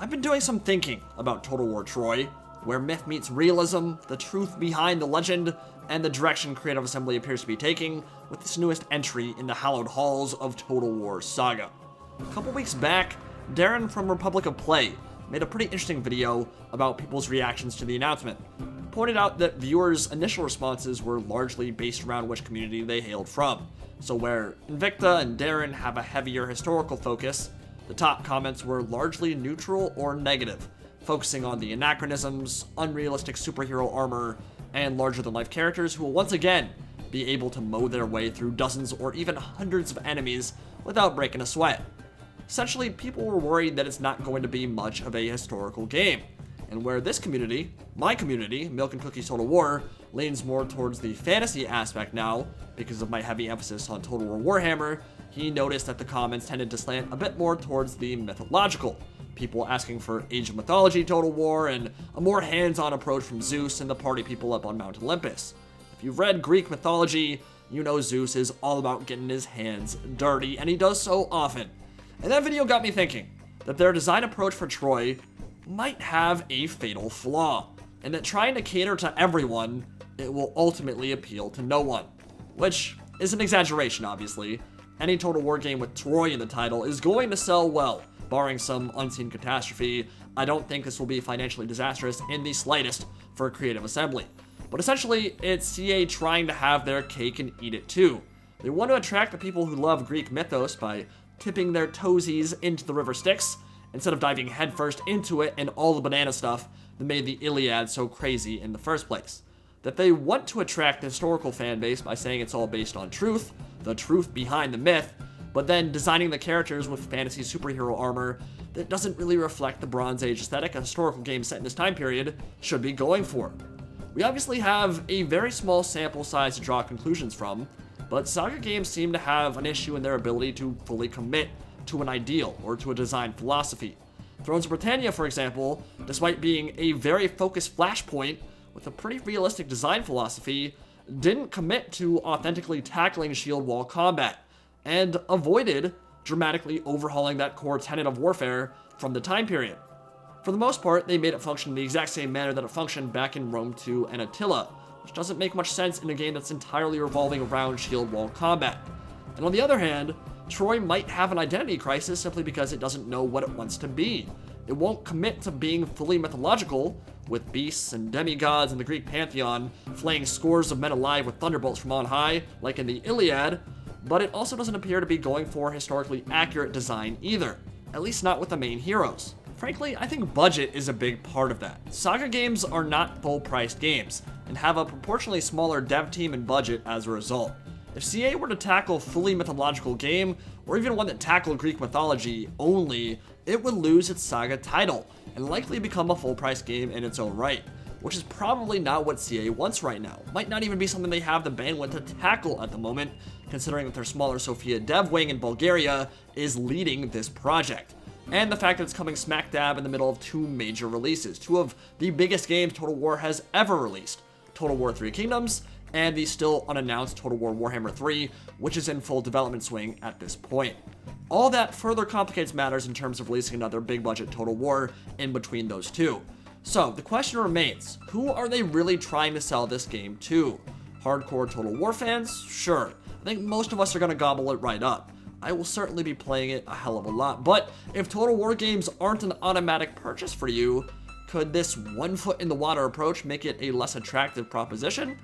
I've been doing some thinking about Total War Troy, where myth meets realism, the truth behind the legend, and the direction Creative Assembly appears to be taking with this newest entry in the hallowed halls of Total War Saga. A couple weeks back, Darren from Republic of Play made a pretty interesting video about people's reactions to the announcement. Pointed out that viewers' initial responses were largely based around which community they hailed from. So where Invicta and Darren have a heavier historical focus, the top comments were largely neutral or negative, focusing on the anachronisms, unrealistic superhero armor, and larger-than-life characters who will once again be able to mow their way through dozens or even hundreds of enemies without breaking a sweat. Essentially, people were worried that it's not going to be much of a historical game, and where this community, my community, Milk and Cookies Total War, leans more towards the fantasy aspect now, because of my heavy emphasis on Total War Warhammer, he noticed that the comments tended to slant a bit more towards the mythological. People asking for Age of Mythology Total War and a more hands-on approach from Zeus and the party people up on Mount Olympus. If you've read Greek mythology, you know Zeus is all about getting his hands dirty, and he does so often. And that video got me thinking that their design approach for Troy might have a fatal flaw, and that trying to cater to everyone, it will ultimately appeal to no one. Which is an exaggeration, obviously. Any Total War game with Troy in the title is going to sell well, barring some unseen catastrophe. I don't think this will be financially disastrous in the slightest for Creative Assembly. But essentially, it's CA trying to have their cake and eat it too. They want to attract the people who love Greek mythos by tipping their toesies into the river Styx, instead of diving headfirst into it and all the banana stuff that made the Iliad so crazy in the first place. That they want to attract the historical fan base by saying it's all based on truth, the truth behind the myth, but then designing the characters with fantasy superhero armor that doesn't really reflect the Bronze Age aesthetic a historical game set in this time period should be going for. We obviously have a very small sample size to draw conclusions from, but Saga games seem to have an issue in their ability to fully commit to an ideal or to a design philosophy. Thrones of Britannia, for example, despite being a very focused flashpoint with a pretty realistic design philosophy, didn't commit to authentically tackling shield wall combat, and avoided dramatically overhauling that core tenet of warfare from the time period. For the most part, they made it function in the exact same manner that it functioned back in Rome 2 and Attila, which doesn't make much sense in a game that's entirely revolving around shield wall combat. And on the other hand, Troy might have an identity crisis simply because it doesn't know what it wants to be. It won't commit to being fully mythological, with beasts and demigods in the Greek pantheon flaying scores of men alive with thunderbolts from on high, like in the Iliad, but it also doesn't appear to be going for historically accurate design either, at least not with the main heroes. Frankly, I think budget is a big part of that. Saga games are not full-priced games, and have a proportionally smaller dev team and budget as a result. If CA were to tackle a fully mythological game, or even one that tackled Greek mythology only, it would lose its Saga title, and likely become a full-price game in its own right, which is probably not what CA wants right now. Might not even be something they have the bandwidth to tackle at the moment, considering that their smaller Sofia dev wing in Bulgaria is leading this project. And the fact that it's coming smack dab in the middle of two major releases, two of the biggest games Total War has ever released, Total War 3 Kingdoms, and the still unannounced Total War Warhammer 3, which is in full development swing at this point. All that further complicates matters in terms of releasing another big budget Total War in between those two. So, the question remains, who are they really trying to sell this game to? Hardcore Total War fans? Sure. I think most of us are going to gobble it right up. I will certainly be playing it a hell of a lot, but if Total War games aren't an automatic purchase for you, could this one foot in the water approach make it a less attractive proposition?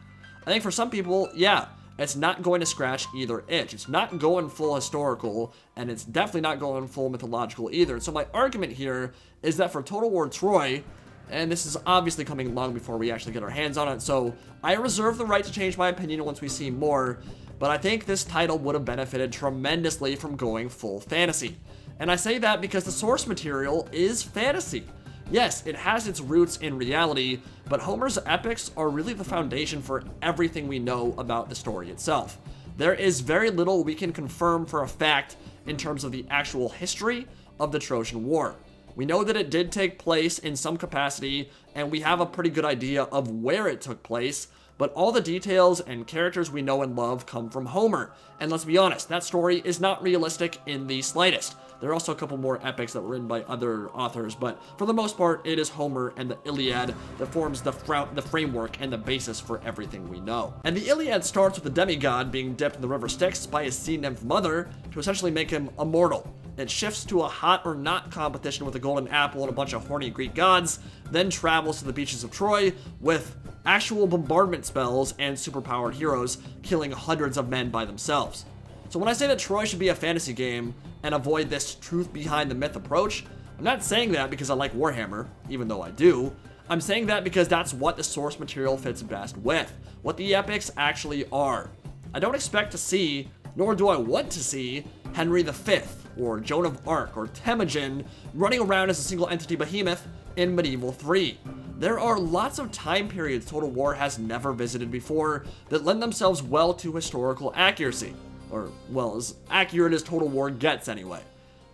I think for some people, yeah, it's not going to scratch either itch. It's not going full historical, and it's definitely not going full mythological either. And so my argument here is that for Total War Troy, and this is obviously coming long before we actually get our hands on it, so I reserve the right to change my opinion once we see more, but I think this title would have benefited tremendously from going full fantasy. And I say that because the source material is fantasy. Yes, it has its roots in reality, but Homer's epics are really the foundation for everything we know about the story itself. There is very little we can confirm for a fact in terms of the actual history of the Trojan War. We know that it did take place in some capacity, and we have a pretty good idea of where it took place, but all the details and characters we know and love come from Homer. And let's be honest, that story is not realistic in the slightest. There are also a couple more epics that were written by other authors, but for the most part, it is Homer and the Iliad that forms the framework and the basis for everything we know. And the Iliad starts with the demigod being dipped in the river Styx by his sea nymph mother to essentially make him immortal. It shifts to a hot or not competition with a golden apple and a bunch of horny Greek gods, then travels to the beaches of Troy with actual bombardment spells and superpowered heroes killing hundreds of men by themselves. So when I say that Troy should be a fantasy game and avoid this truth behind the myth approach, I'm not saying that because I like Warhammer, even though I do. I'm saying that because that's what the source material fits best with, what the epics actually are. I don't expect to see, nor do I want to see, Henry V, or Joan of Arc, or Temujin running around as a single entity behemoth in Medieval 3. There are lots of time periods Total War has never visited before that lend themselves well to historical accuracy. Or, well, as accurate as Total War gets anyway.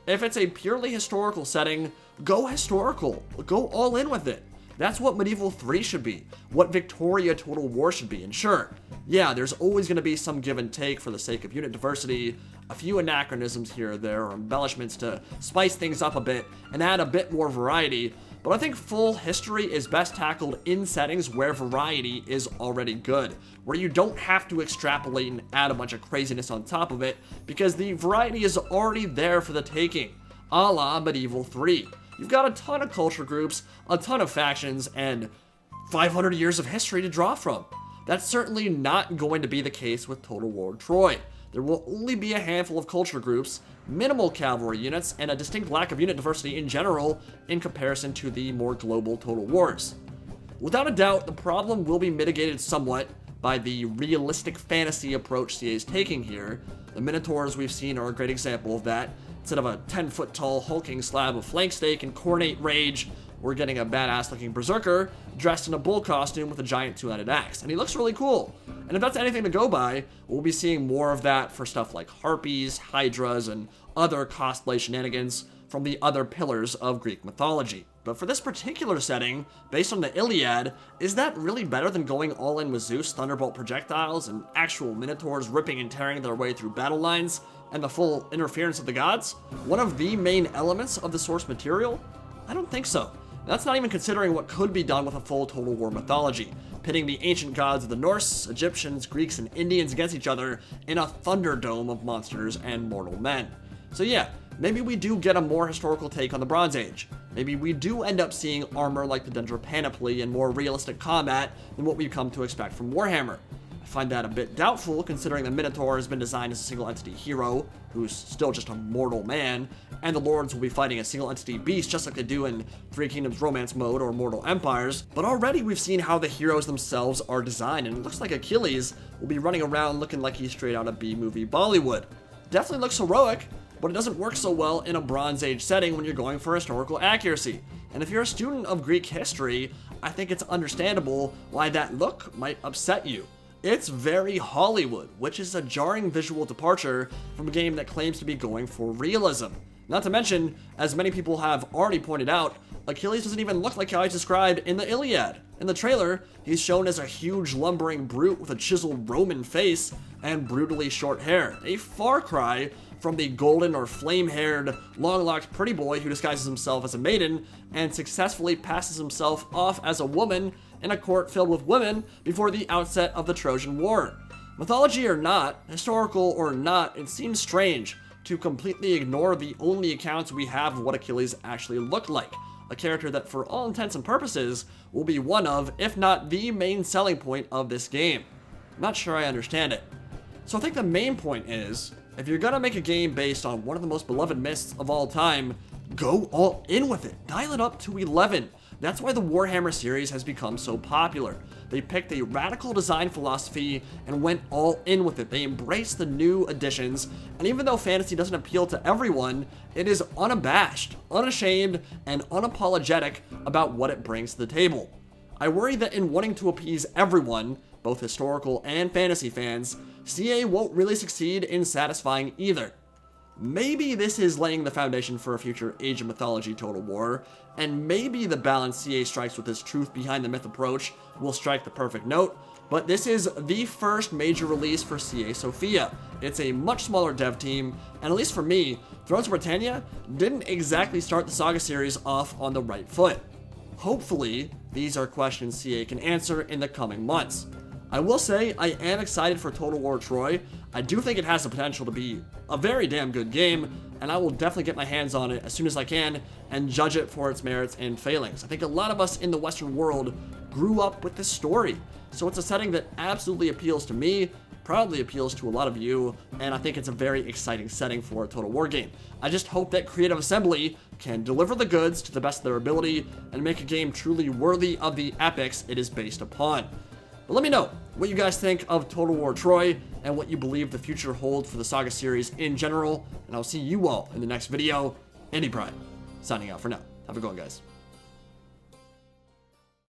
If it's a purely historical setting, go historical. Go all in with it. That's what Medieval 3 should be, what Victoria Total War should be, and sure, yeah, there's always going to be some give and take for the sake of unit diversity, a few anachronisms here or there, or embellishments to spice things up a bit and add a bit more variety, but I think full history is best tackled in settings where variety is already good, where you don't have to extrapolate and add a bunch of craziness on top of it, because the variety is already there for the taking, a la Medieval 3. You've got a ton of culture groups, a ton of factions, and 500 years of history to draw from. That's certainly not going to be the case with Total War Troy. There will only be a handful of culture groups, minimal cavalry units, and a distinct lack of unit diversity in general in comparison to the more global Total Wars. Without a doubt, the problem will be mitigated somewhat by the realistic fantasy approach CA is taking here. The Minotaurs we've seen are a great example of that. Instead of a 10-foot tall hulking slab of flank steak and cornate rage, we're getting a badass looking berserker dressed in a bull costume with a giant two-handed axe, and he looks really cool. And if that's anything to go by, we'll be seeing more of that for stuff like harpies, hydras, and other cosplay shenanigans from the other pillars of Greek mythology. But for this particular setting, based on the Iliad, is that really better than going all in with Zeus Thunderbolt projectiles and actual minotaurs ripping and tearing their way through battle lines and the full interference of the gods? One of the main elements of the source material? I don't think so. That's not even considering what could be done with a full Total War mythology, pitting the ancient gods of the Norse, Egyptians, Greeks, and Indians against each other in a thunderdome of monsters and mortal men. So yeah, maybe we do get a more historical take on the Bronze Age. Maybe we do end up seeing armor like the Dendra Panoply and more realistic combat than what we've come to expect from Warhammer. I find that a bit doubtful considering the Minotaur has been designed as a single entity hero, who's still just a mortal man, and the Lords will be fighting a single entity beast just like they do in Three Kingdoms Romance Mode or Mortal Empires, but already we've seen how the heroes themselves are designed, and it looks like Achilles will be running around looking like he's straight out of B-movie Bollywood. Definitely looks heroic, but it doesn't work so well in a Bronze Age setting when you're going for historical accuracy. And if you're a student of Greek history, I think it's understandable why that look might upset you. It's very Hollywood, which is a jarring visual departure from a game that claims to be going for realism. Not to mention, as many people have already pointed out, Achilles doesn't even look like how he's described in the Iliad. In the trailer, he's shown as a huge lumbering brute with a chiseled Roman face and brutally short hair, a far cry from the golden or flame-haired, long-locked pretty boy who disguises himself as a maiden and successfully passes himself off as a woman in a court filled with women before the outset of the Trojan War. Mythology or not, historical or not, it seems strange to completely ignore the only accounts we have of what Achilles actually looked like, a character that for all intents and purposes will be one of, if not the main selling point of this game. I'm not sure I understand it. So I think the main point is, if you're gonna make a game based on one of the most beloved myths of all time, go all in with it. Dial it up to 11. That's why the Warhammer series has become so popular. They picked a radical design philosophy and went all in with it. They embraced the new additions, and even though fantasy doesn't appeal to everyone, it is unabashed, unashamed, and unapologetic about what it brings to the table. I worry that in wanting to appease everyone, both historical and fantasy fans, CA won't really succeed in satisfying either. maybe this is laying the foundation for a future Age of Mythology Total War, and maybe the balance CA strikes with this truth behind the myth approach will strike the perfect note, but this is the first major release for CA Sophia. It's a much smaller dev team, and at least for me, Thrones of Britannia didn't exactly start the Saga series off on the right foot. Hopefully, these are questions CA can answer in the coming months. I will say, I am excited for Total War Troy. I do think it has the potential to be a very damn good game, and I will definitely get my hands on it as soon as I can and judge it for its merits and failings. I think a lot of us in the Western world grew up with this story, so it's a setting that absolutely appeals to me, probably appeals to a lot of you, and I think it's a very exciting setting for a Total War game. I just hope that Creative Assembly can deliver the goods to the best of their ability and make a game truly worthy of the epics it is based upon. But let me know what you guys think of Total War Troy and what you believe the future holds for the Saga series in general, and I'll see you all in the next video. Andy Prime, signing out for now. Have a good one, guys.